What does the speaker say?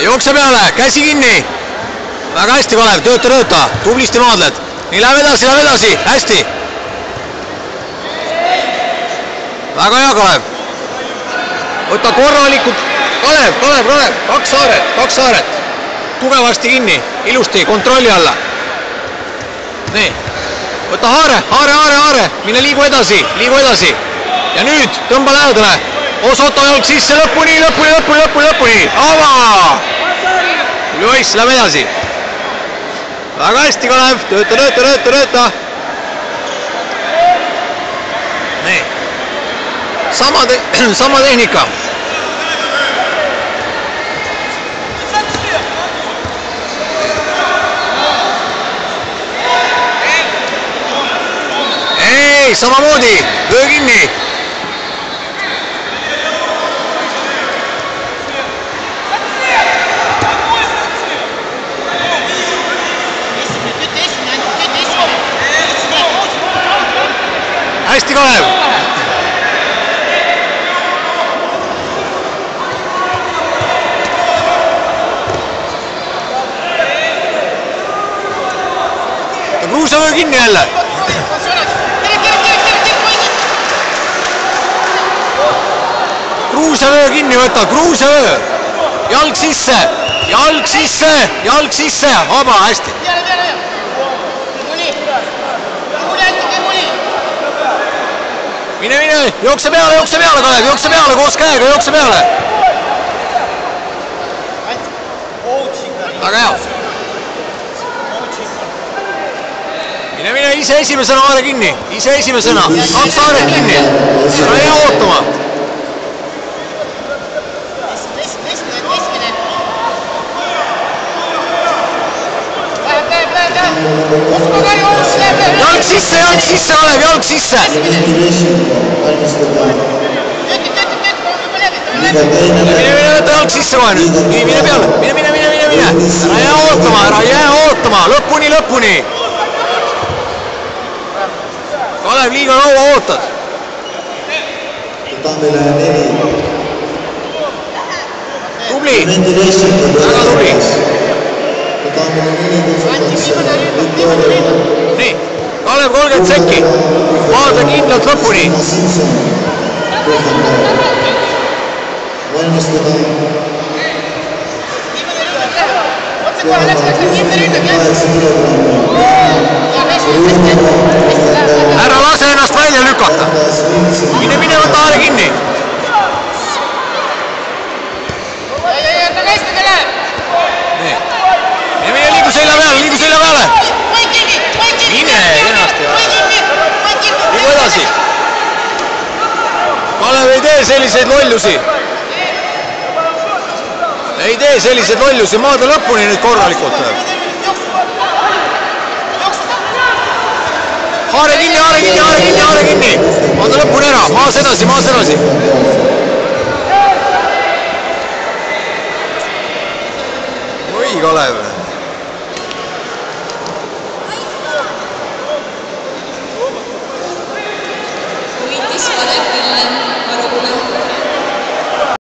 jookse peale, käsi kinni. Väga hästi, Kalev, tööta, tublisti maadled. Nii, läheb edasi, hästi. Väga hea, Kalev. Võta korralikult. Kalev, kaks saaret. Tugevasti kinni, ilusti, kontrolli alla. Nii, võta haare. Mine liigu edasi. Ja nüüd tõmba lähedale. Osoto jalg sisse lõpuni. Ava! Luis, läheb edasi. Väga hästi, Kalev, tööta. Nii. Sama tehnika. Ei, samamoodi, löö kinni. Hästi, Kalev. Kruusavöö kinni jälle. Kruusavöö kinni võta, Kruusavöö. Jalg sisse. Vaba, hästi. Mine, jookse peale, Kalev, jookse peale, koos käega, jookse peale. Väga hea. Mine, ise esimesena haare kinni, kaks haaret kinni. Ära jää ootama. Jalg sisse, Kalev, jalg sisse. Mine, võta jalg sisse kohe nüüd. Nii, mine peale, mine. Ära jää ootama, lõpuni. Kalev, liiga kaua ootad. Tubli, väga tubli. Nii, Kalev 30 sekki, vaata kindlalt lõpuni. Ära lase ennast välja lükata. Mine, võta haare kinni. Mine, liigu selja peale. Mine ennast ja liigu edasi. Kalev ei tee selliseid lollusi. Maada lõpuni nüüd korralikult. Haare kinni. Maada lõpuni ära, maas edasi. Oi, Kalev.